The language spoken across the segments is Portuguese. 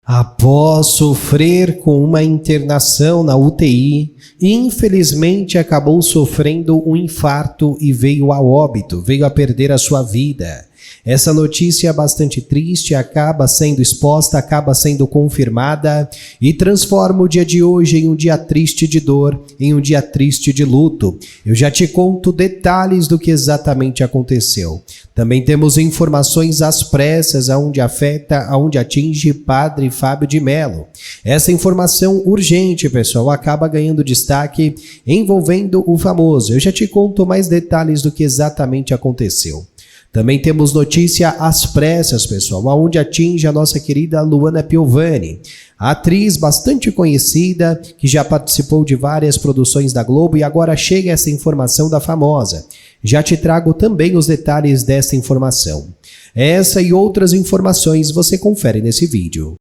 Após sofrer com uma internação na UTI, infelizmente acabou sofrendo um infarto e veio a óbito, veio a perder a sua vida. Essa notícia bastante triste acaba sendo exposta, acaba sendo confirmada e transforma o dia de hoje em um dia triste de dor, em um dia triste de luto. Eu já te conto detalhes do que exatamente aconteceu. Também temos informações às pressas, aonde atinge Padre Fábio de Mello. Essa informação urgente, pessoal, acaba ganhando destaque envolvendo o famoso. Eu já te conto mais detalhes do que exatamente aconteceu. Também temos notícia às pressas, pessoal, aonde atinge a nossa querida Luana Piovani, a atriz bastante conhecida que já participou de várias produções da Globo e agora chega essa informação da famosa. Já te trago também os detalhes dessa informação. Essa e outras informações você confere nesse vídeo.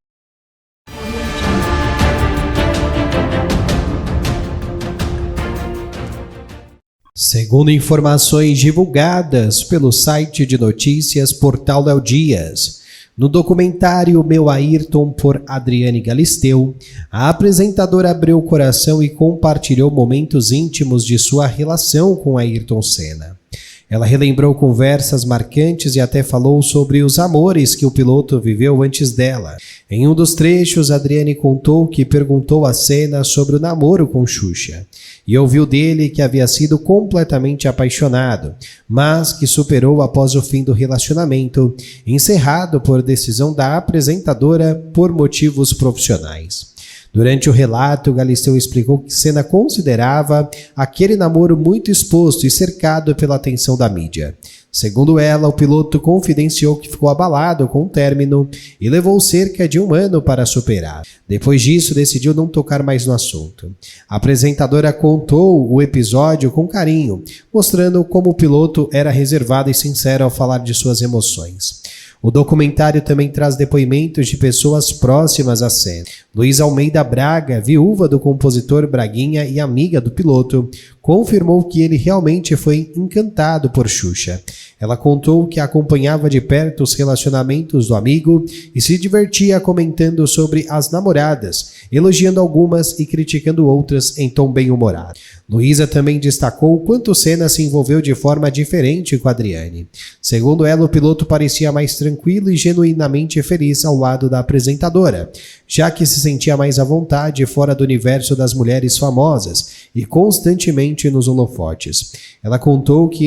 Segundo informações divulgadas pelo site de notícias Portal Léo Dias, no documentário Meu Ayrton por Adriane Galisteu, a apresentadora abriu o coração e compartilhou momentos íntimos de sua relação com Ayrton Senna. Ela relembrou conversas marcantes e até falou sobre os amores que o piloto viveu antes dela. Em um dos trechos, Adriane contou que perguntou a Senna sobre o namoro com Xuxa e ouviu dele que havia sido completamente apaixonado, mas que superou após o fim do relacionamento, encerrado por decisão da apresentadora por motivos profissionais. Durante o relato, Galisteu explicou que Senna considerava aquele namoro muito exposto e cercado pela atenção da mídia. Segundo ela, o piloto confidenciou que ficou abalado com o término e levou cerca de 1 ano para superar. Depois disso, decidiu não tocar mais no assunto. A apresentadora contou o episódio com carinho, mostrando como o piloto era reservado e sincero ao falar de suas emoções. O documentário também traz depoimentos de pessoas próximas à Senna. Luiz Almeida Braga, viúva do compositor Braguinha e amiga do piloto, confirmou que ele realmente foi encantado por Xuxa. Ela contou que acompanhava de perto os relacionamentos do amigo e se divertia comentando sobre as namoradas, elogiando algumas e criticando outras em tom bem-humorado. Luísa também destacou o quanto Senna se envolveu de forma diferente com Adriane. Segundo ela, o piloto parecia mais tranquilo e genuinamente feliz ao lado da apresentadora, já que se sentia mais à vontade fora do universo das mulheres famosas e constantemente nos holofotes. Ela contou que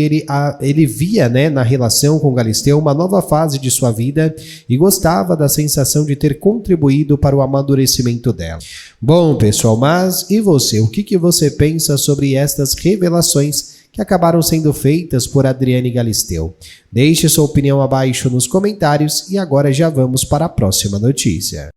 ele via, na relação com Galisteu uma nova fase de sua vida e gostava da sensação de ter contribuído para o amadurecimento dela. Bom, pessoal, mas e você? O que você pensa sobre estas revelações que acabaram sendo feitas por Adriane Galisteu? Deixe sua opinião abaixo nos comentários e agora já vamos para a próxima notícia.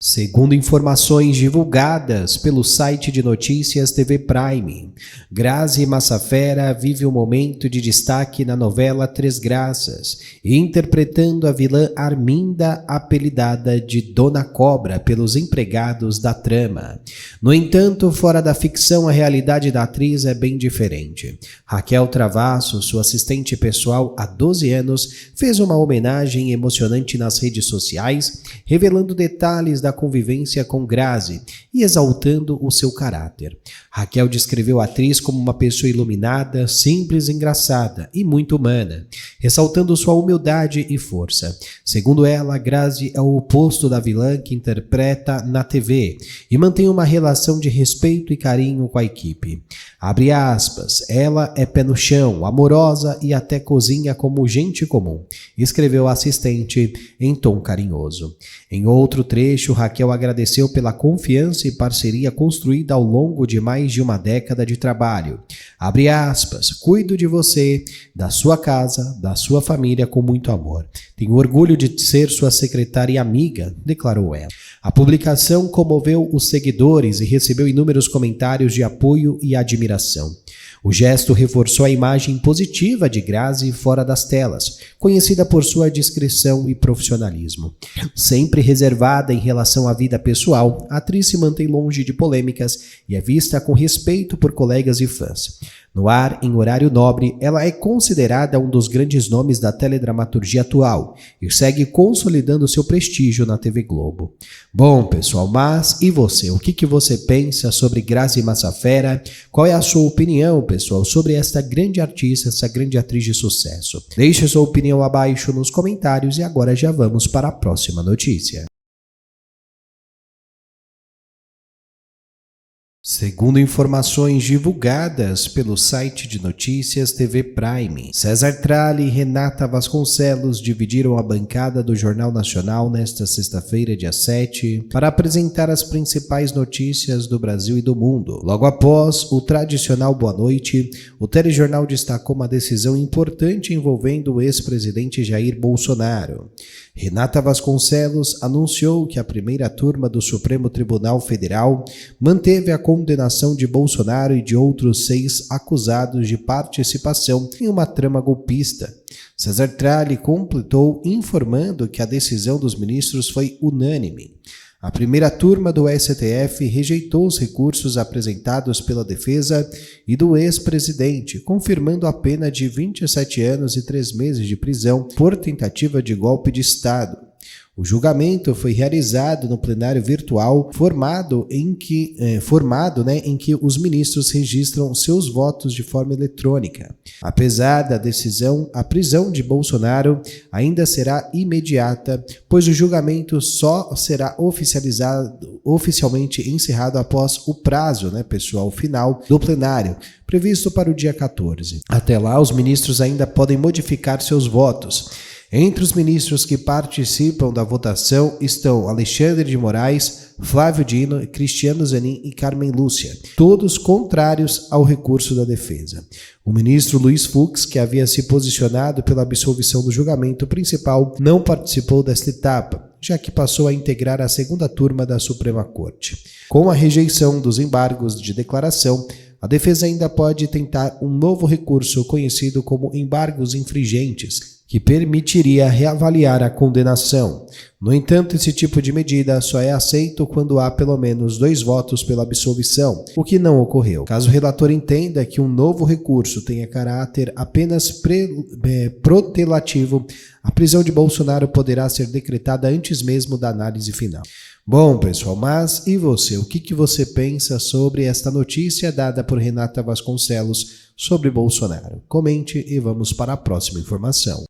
Segundo informações divulgadas pelo site de notícias TV Prime, Grazi Massafera vive um momento de destaque na novela Três Graças, interpretando a vilã Arminda, apelidada de Dona Cobra pelos empregados da trama. No entanto, fora da ficção, a realidade da atriz é bem diferente. Raquel Travasso, sua assistente pessoal há 12 anos, fez uma homenagem emocionante nas redes sociais, revelando detalhes da convivência com Grazi e exaltando o seu caráter. Raquel descreveu a atriz como uma pessoa iluminada, simples, engraçada e muito humana, ressaltando sua humildade e força. Segundo ela, Grazi é o oposto da vilã que interpreta na TV e mantém uma relação de respeito e carinho com a equipe. Abre aspas, ela é pé no chão, amorosa e até cozinha como gente comum, escreveu a assistente em tom carinhoso. Em outro trecho, Raquel agradeceu pela confiança e parceria construída ao longo de mais de uma década de trabalho. Abre aspas, cuido de você, da sua casa, da sua família com muito amor. Tenho orgulho de ser sua secretária e amiga, declarou ela. A publicação comoveu os seguidores e recebeu inúmeros comentários de apoio e admiração. O gesto reforçou a imagem positiva de Grazi fora das telas, conhecida por sua discrição e profissionalismo. Sempre reservada em relação à vida pessoal, a atriz se mantém longe de polêmicas e é vista com respeito por colegas e fãs. No ar, em horário nobre, ela é considerada um dos grandes nomes da teledramaturgia atual e segue consolidando seu prestígio na TV Globo. Bom, pessoal, mas e você? O que você pensa sobre Grazi Massafera? Qual é a sua opinião, pessoal, sobre esta grande artista, essa grande atriz de sucesso? Deixe sua opinião abaixo nos comentários e agora já vamos para a próxima notícia. Segundo informações divulgadas pelo site de notícias TV Prime, César Tralli e Renata Vasconcelos dividiram a bancada do Jornal Nacional nesta sexta-feira, dia 7, para apresentar as principais notícias do Brasil e do mundo. Logo após o tradicional Boa Noite, o telejornal destacou uma decisão importante envolvendo o ex-presidente Jair Bolsonaro. Renata Vasconcelos anunciou que a primeira turma do Supremo Tribunal Federal manteve a condenação de Bolsonaro e de outros 6 acusados de participação em uma trama golpista. César Tralli completou informando que a decisão dos ministros foi unânime. A primeira turma do STF rejeitou os recursos apresentados pela defesa e do ex-presidente, confirmando a pena de 27 anos e 3 meses de prisão por tentativa de golpe de Estado. O julgamento foi realizado no plenário virtual formado em que os ministros registram seus votos de forma eletrônica. Apesar da decisão, a prisão de Bolsonaro ainda será imediata, pois o julgamento só será oficialmente encerrado após o prazo, final do plenário, previsto para o dia 14. Até lá, os ministros ainda podem modificar seus votos. Entre os ministros que participam da votação estão Alexandre de Moraes, Flávio Dino, Cristiano Zanin e Carmen Lúcia, todos contrários ao recurso da defesa. O ministro Luiz Fux, que havia se posicionado pela absolvição do julgamento principal, não participou desta etapa, já que passou a integrar a segunda turma da Suprema Corte. Com a rejeição dos embargos de declaração, a defesa ainda pode tentar um novo recurso conhecido como embargos infringentes, que permitiria reavaliar a condenação. No entanto, esse tipo de medida só é aceito quando há pelo menos 2 votos pela absolvição, o que não ocorreu. Caso o relator entenda que um novo recurso tenha caráter apenas protelativo, a prisão de Bolsonaro poderá ser decretada antes mesmo da análise final. Bom, pessoal, mas e você? O que você pensa sobre esta notícia dada por Renata Vasconcelos sobre Bolsonaro? Comente e vamos para a próxima informação.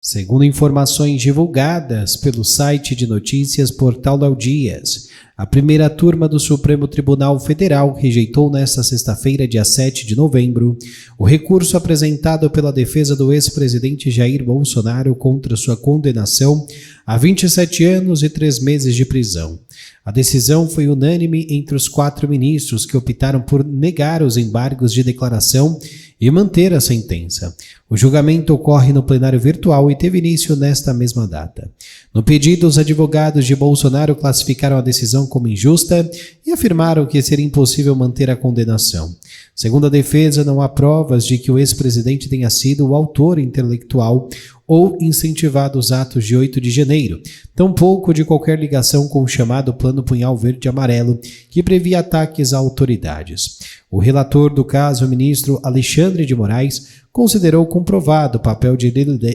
Segundo informações divulgadas pelo site de notícias Portal Léo Dias, a primeira turma do Supremo Tribunal Federal rejeitou nesta sexta-feira, dia 7 de novembro, o recurso apresentado pela defesa do ex-presidente Jair Bolsonaro contra sua condenação a 27 anos e 3 meses de prisão. A decisão foi unânime entre os 4 ministros que optaram por negar os embargos de declaração e manter a sentença. O julgamento ocorre no plenário virtual e teve início nesta mesma data. No pedido, os advogados de Bolsonaro classificaram a decisão como injusta e afirmaram que seria impossível manter a condenação. Segundo a defesa, não há provas de que o ex-presidente tenha sido o autor intelectual ou incentivado os atos de 8 de janeiro, tampouco de qualquer ligação com o chamado Plano Punhal Verde e Amarelo, que previa ataques a autoridades. O relator do caso, o ministro Alexandre de Moraes, considerou comprovado o papel de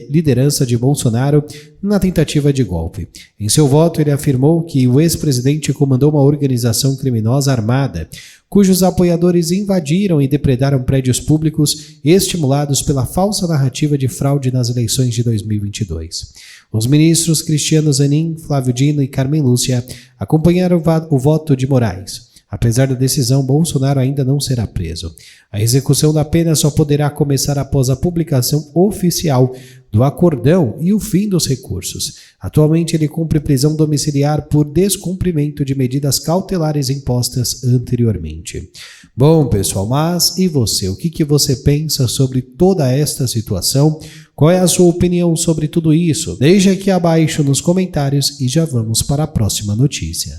liderança de Bolsonaro na tentativa de golpe. Em seu voto, ele afirmou que o ex-presidente comandou uma organização criminosa armada, cujos apoiadores invadiram e depredaram prédios públicos estimulados pela falsa narrativa de fraude nas eleições de 2022. Os ministros Cristiano Zanin, Flávio Dino e Carmen Lúcia acompanharam o voto de Moraes. Apesar da decisão, Bolsonaro ainda não será preso. A execução da pena só poderá começar após a publicação oficial do acordão e o fim dos recursos. Atualmente, ele cumpre prisão domiciliar por descumprimento de medidas cautelares impostas anteriormente. Bom, pessoal, mas e você? O que você pensa sobre toda esta situação? Qual é a sua opinião sobre tudo isso? Deixe aqui abaixo nos comentários e já vamos para a próxima notícia.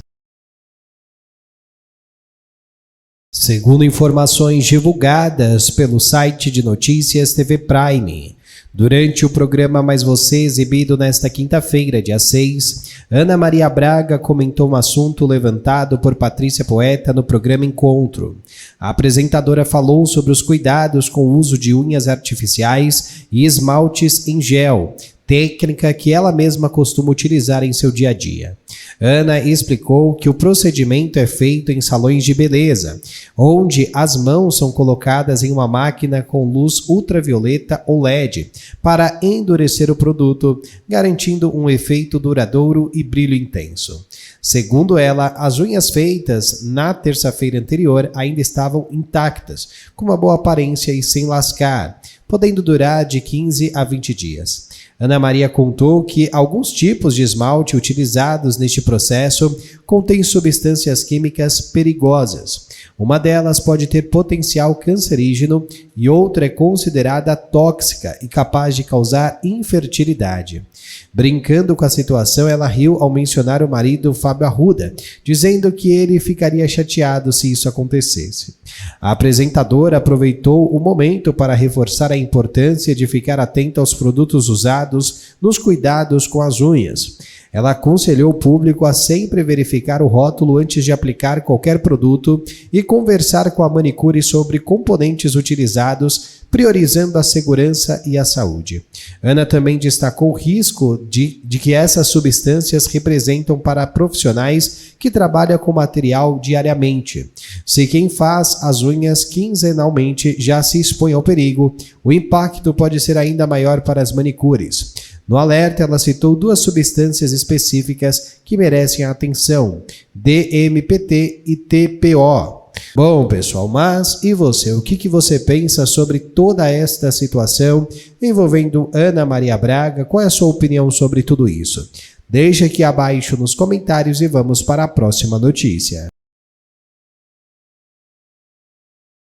Segundo informações divulgadas pelo site de notícias TV Prime, Durante o programa Mais Você, exibido nesta quinta-feira, dia 6, Ana Maria Braga comentou um assunto levantado por Patrícia Poeta no programa Encontro. A apresentadora falou sobre os cuidados com o uso de unhas artificiais e esmaltes em gel, técnica que ela mesma costuma utilizar em seu dia a dia. Ana explicou que o procedimento é feito em salões de beleza, onde as mãos são colocadas em uma máquina com luz ultravioleta ou LED para endurecer o produto, garantindo um efeito duradouro e brilho intenso. Segundo ela, as unhas feitas na terça-feira anterior ainda estavam intactas, com uma boa aparência e sem lascar, podendo durar de 15 a 20 dias. Ana Maria contou que alguns tipos de esmalte utilizados neste processo contêm substâncias químicas perigosas. Uma delas pode ter potencial cancerígeno e outra é considerada tóxica e capaz de causar infertilidade. Brincando com a situação, ela riu ao mencionar o marido Fábio Arruda, dizendo que ele ficaria chateado se isso acontecesse. A apresentadora aproveitou o momento para reforçar a importância de ficar atenta aos produtos usados nos cuidados com as unhas. Ela aconselhou o público a sempre verificar o rótulo antes de aplicar qualquer produto e conversar com a manicure sobre componentes utilizados, priorizando a segurança e a saúde. Ana também destacou o risco de que essas substâncias representam para profissionais que trabalham com material diariamente. Se quem faz as unhas quinzenalmente já se expõe ao perigo, o impacto pode ser ainda maior para as manicures. No alerta, ela citou duas substâncias específicas que merecem a atenção: DMPT e TPO. Bom, pessoal, mas e você? O que você pensa sobre toda esta situação envolvendo Ana Maria Braga? Qual é a sua opinião sobre tudo isso? Deixe aqui abaixo nos comentários e vamos para a próxima notícia.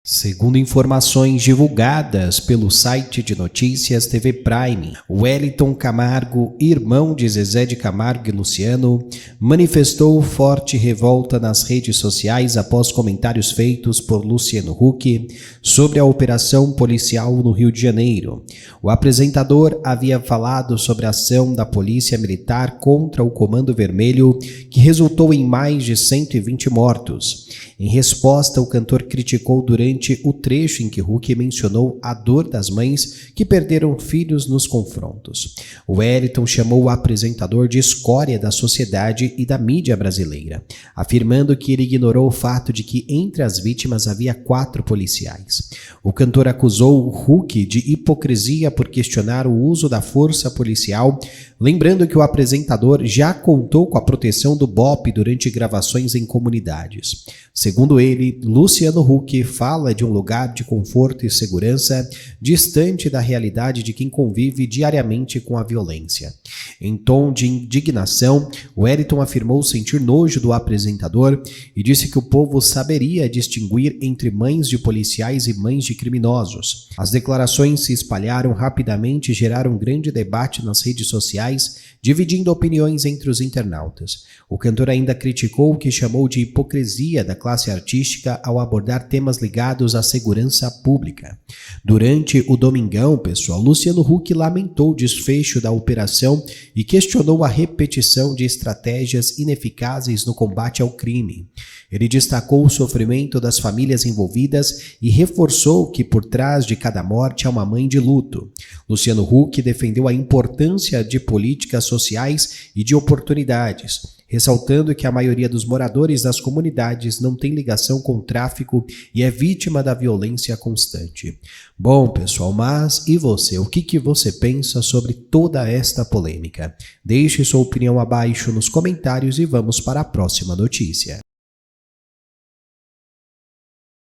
Segundo informações divulgadas pelo site de notícias TV Prime, Wellington Camargo, irmão de Zezé de Camargo e Luciano, manifestou forte revolta nas redes sociais após comentários feitos por Luciano Huck sobre a operação policial no Rio de Janeiro. O apresentador havia falado sobre a ação da Polícia Militar contra o Comando Vermelho, que resultou em mais de 120 mortos. Em resposta, o cantor criticou durante o trecho em que Huck mencionou a dor das mães que perderam filhos nos confrontos. O Wellington chamou o apresentador de escória da sociedade e da mídia brasileira, afirmando que ele ignorou o fato de que entre as vítimas havia 4 policiais. O cantor acusou Huck de hipocrisia por questionar o uso da força policial, lembrando que o apresentador já contou com a proteção do BOPE durante gravações em comunidades. Segundo ele, Luciano Huck fala de um lugar de conforto e segurança distante da realidade de quem convive diariamente com a violência. Em tom de indignação, Wellington afirmou sentir nojo do apresentador e disse que o povo saberia distinguir entre mães de policiais e mães de criminosos. As declarações se espalharam rapidamente e geraram um grande debate nas redes sociais, dividindo opiniões entre os internautas. O cantor ainda criticou o que chamou de hipocrisia da classe artística ao abordar temas ligados à segurança pública. Durante o Domingão, pessoal, Luciano Huck lamentou o desfecho da operação e questionou a repetição de estratégias ineficazes no combate ao crime. Ele destacou o sofrimento das famílias envolvidas e reforçou que por trás de cada morte há uma mãe de luto. Luciano Huck defendeu a importância de políticas sociais e de oportunidades, ressaltando que a maioria dos moradores das comunidades não tem ligação com o tráfico e é vítima da violência constante. Bom, pessoal, mas e você? O que você pensa sobre toda esta polêmica? Deixe sua opinião abaixo nos comentários e vamos para a próxima notícia.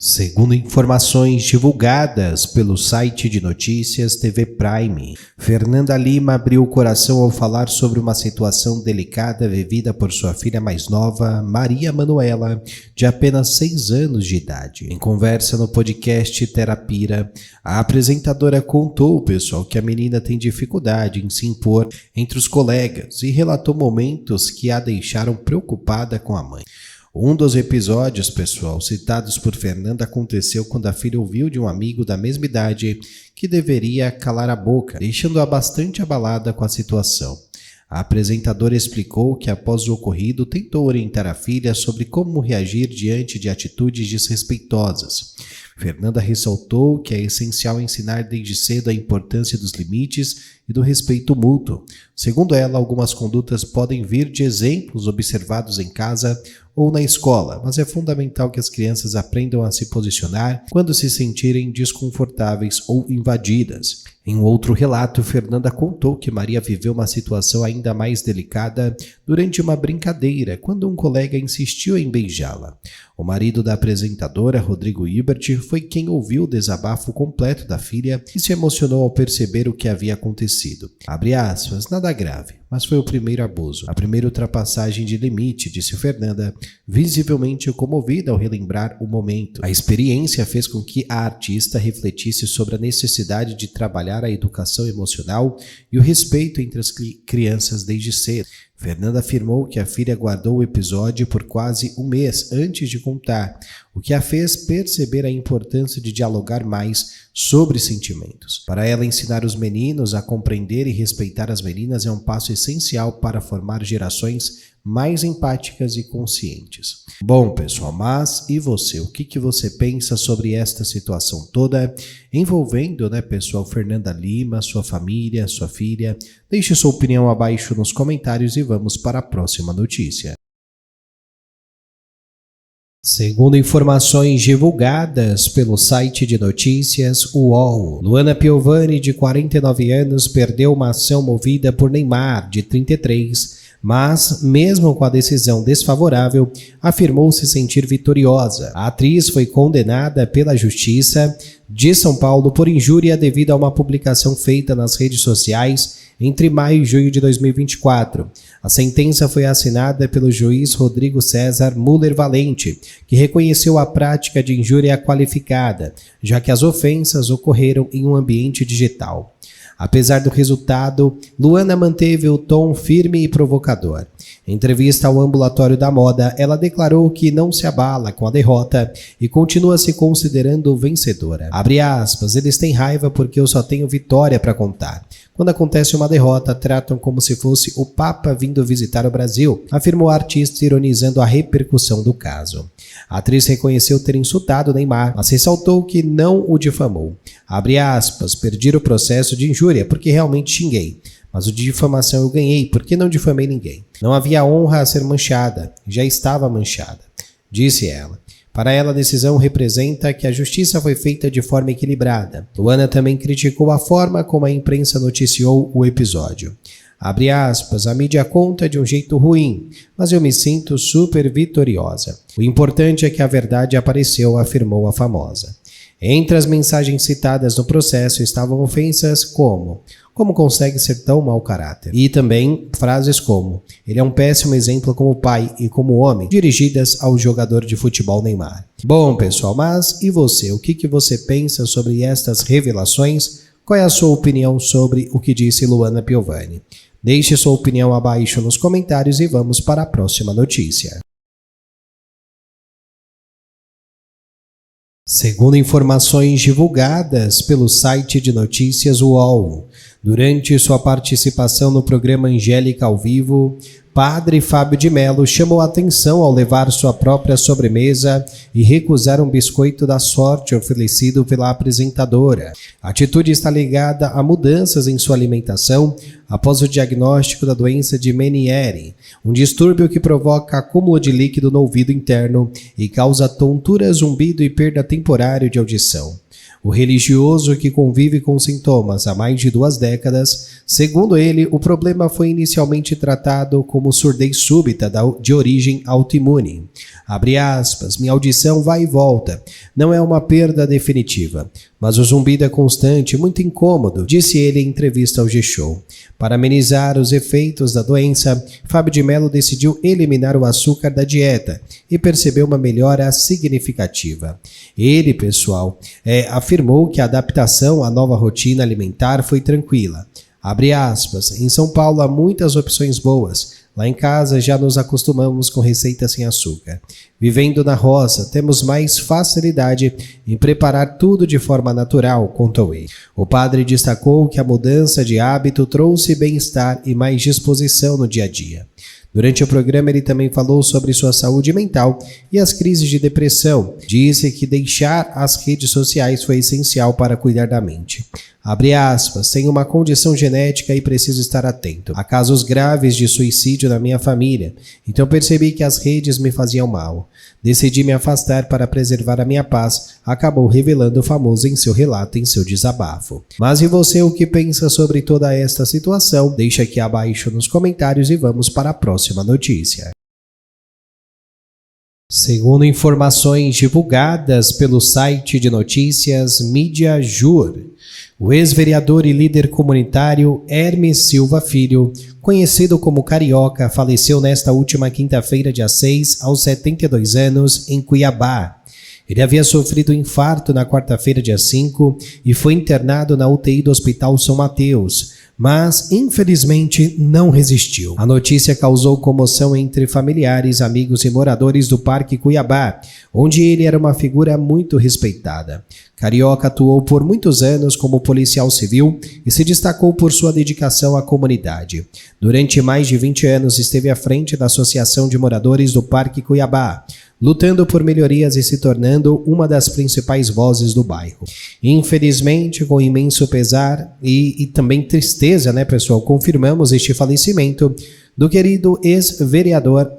Segundo informações divulgadas pelo site de notícias TV Prime, Fernanda Lima abriu o coração ao falar sobre uma situação delicada vivida por sua filha mais nova, Maria Manuela, de apenas 6 anos de idade. Em conversa no podcast Terapira, a apresentadora contou, pessoal, que a menina tem dificuldade em se impor entre os colegas e relatou momentos que a deixaram preocupada com a mãe. Um dos episódios, pessoal, citados por Fernanda aconteceu quando a filha ouviu de um amigo da mesma idade que deveria calar a boca, deixando-a bastante abalada com a situação. A apresentadora explicou que, após o ocorrido, tentou orientar a filha sobre como reagir diante de atitudes desrespeitosas. Fernanda ressaltou que é essencial ensinar desde cedo a importância dos limites e do respeito mútuo. Segundo ela, algumas condutas podem vir de exemplos observados em casa ou na escola, mas é fundamental que as crianças aprendam a se posicionar quando se sentirem desconfortáveis ou invadidas. Em um outro relato, Fernanda contou que Maria viveu uma situação ainda mais delicada durante uma brincadeira, quando um colega insistiu em beijá-la. O marido da apresentadora, Rodrigo Hilbert, foi quem ouviu o desabafo completo da filha e se emocionou ao perceber o que havia acontecido. Abre aspas, nada grave, mas foi o primeiro abuso, a primeira ultrapassagem de limite, disse Fernanda, visivelmente comovida ao relembrar o momento. A experiência fez com que a artista refletisse sobre a necessidade de trabalhar a educação emocional e o respeito entre as crianças desde cedo. Fernanda afirmou que a filha guardou o episódio por quase um mês antes de contar, o que a fez perceber a importância de dialogar mais sobre sentimentos. Para ela, ensinar os meninos a compreender e respeitar as meninas é um passo essencial para formar gerações mais empáticas e conscientes. Bom, pessoal, mas e você? O que você pensa sobre esta situação toda envolvendo, pessoal, Fernanda Lima, sua família, sua filha? Deixe sua opinião abaixo nos comentários e vamos para a próxima notícia. Segundo informações divulgadas pelo site de notícias UOL, Luana Piovani, de 49 anos, perdeu uma ação movida por Neymar, de 33, mas, mesmo com a decisão desfavorável, afirmou se sentir vitoriosa. A atriz foi condenada pela Justiça de São Paulo por injúria devido a uma publicação feita nas redes sociais entre maio e junho de 2024. A sentença foi assinada pelo juiz Rodrigo César Müller Valente, que reconheceu a prática de injúria qualificada, já que as ofensas ocorreram em um ambiente digital. Apesar do resultado, Luana manteve o tom firme e provocador. Em entrevista ao Ambulatório da Moda, ela declarou que não se abala com a derrota e continua se considerando vencedora. Abre aspas, eles têm raiva porque eu só tenho vitória para contar. Quando acontece uma derrota, tratam como se fosse o Papa vindo visitar o Brasil, afirmou a artista, ironizando a repercussão do caso. A atriz reconheceu ter insultado Neymar, mas ressaltou que não o difamou. Abre aspas, perdi o processo de injúria porque realmente xinguei, mas o de difamação eu ganhei porque não difamei ninguém. Não havia honra a ser manchada, já estava manchada, disse ela. Para ela, a decisão representa que a justiça foi feita de forma equilibrada. Luana também criticou a forma como a imprensa noticiou o episódio. Abre aspas, a mídia conta de um jeito ruim, mas eu me sinto super vitoriosa. O importante é que a verdade apareceu, afirmou a famosa. Entre as mensagens citadas no processo estavam ofensas como consegue ser tão mau caráter? E também frases como, ele é um péssimo exemplo como pai e como homem, dirigidas ao jogador de futebol Neymar. Bom, pessoal, mas e você? O que você pensa sobre estas revelações? Qual é a sua opinião sobre o que disse Luana Piovani? Deixe sua opinião abaixo nos comentários e vamos para a próxima notícia. Segundo informações divulgadas pelo site de notícias UOL, durante sua participação no programa Angélica ao Vivo, Padre Fábio de Mello chamou a atenção ao levar sua própria sobremesa e recusar um biscoito da sorte oferecido pela apresentadora. A atitude está ligada a mudanças em sua alimentação após o diagnóstico da doença de Meniere, um distúrbio que provoca acúmulo de líquido no ouvido interno e causa tontura, zumbido e perda temporária de audição. O religioso, que convive com sintomas há mais de 2 décadas, segundo ele, o problema foi inicialmente tratado como surdez súbita de origem autoimune. Abre aspas, minha audição vai e volta, não é uma perda definitiva, mas o zumbido é constante, muito incômodo, disse ele em entrevista ao G-Show. Para amenizar os efeitos da doença, Fábio de Mello decidiu eliminar o açúcar da dieta e percebeu uma melhora significativa. Ele, pessoal, afirmou que a adaptação à nova rotina alimentar foi tranquila. Abre aspas, em São Paulo há muitas opções boas. Lá em casa já nos acostumamos com receitas sem açúcar. Vivendo na roça, temos mais facilidade em preparar tudo de forma natural, contou ele. O padre destacou que a mudança de hábito trouxe bem-estar e mais disposição no dia a dia. Durante o programa, ele também falou sobre sua saúde mental e as crises de depressão. Disse que deixar as redes sociais foi essencial para cuidar da mente. Abre aspas, tenho uma condição genética e preciso estar atento. Há casos graves de suicídio na minha família, então percebi que as redes me faziam mal. Decidi me afastar para preservar a minha paz, acabou revelando o famoso em seu relato, em seu desabafo. Mas e você, o que pensa sobre toda esta situação? Deixa aqui abaixo nos comentários e vamos para a próxima notícia. Segundo informações divulgadas pelo site de notícias Mídia Jur, o ex-vereador e líder comunitário Hermes Silva Filho, conhecido como Carioca, faleceu nesta última quinta-feira, dia 6, aos 72 anos, em Cuiabá. Ele havia sofrido um infarto na quarta-feira, dia 5, e foi internado na UTI do Hospital São Mateus, mas infelizmente não resistiu. A notícia causou comoção entre familiares, amigos e moradores do Parque Cuiabá, onde ele era uma figura muito respeitada. Carioca atuou por muitos anos como policial civil e se destacou por sua dedicação à comunidade. Durante mais de 20 anos esteve à frente da Associação de Moradores do Parque Cuiabá, lutando por melhorias e se tornando uma das principais vozes do bairro. Infelizmente, com imenso pesar e também tristeza, pessoal, confirmamos este falecimento do querido ex-vereador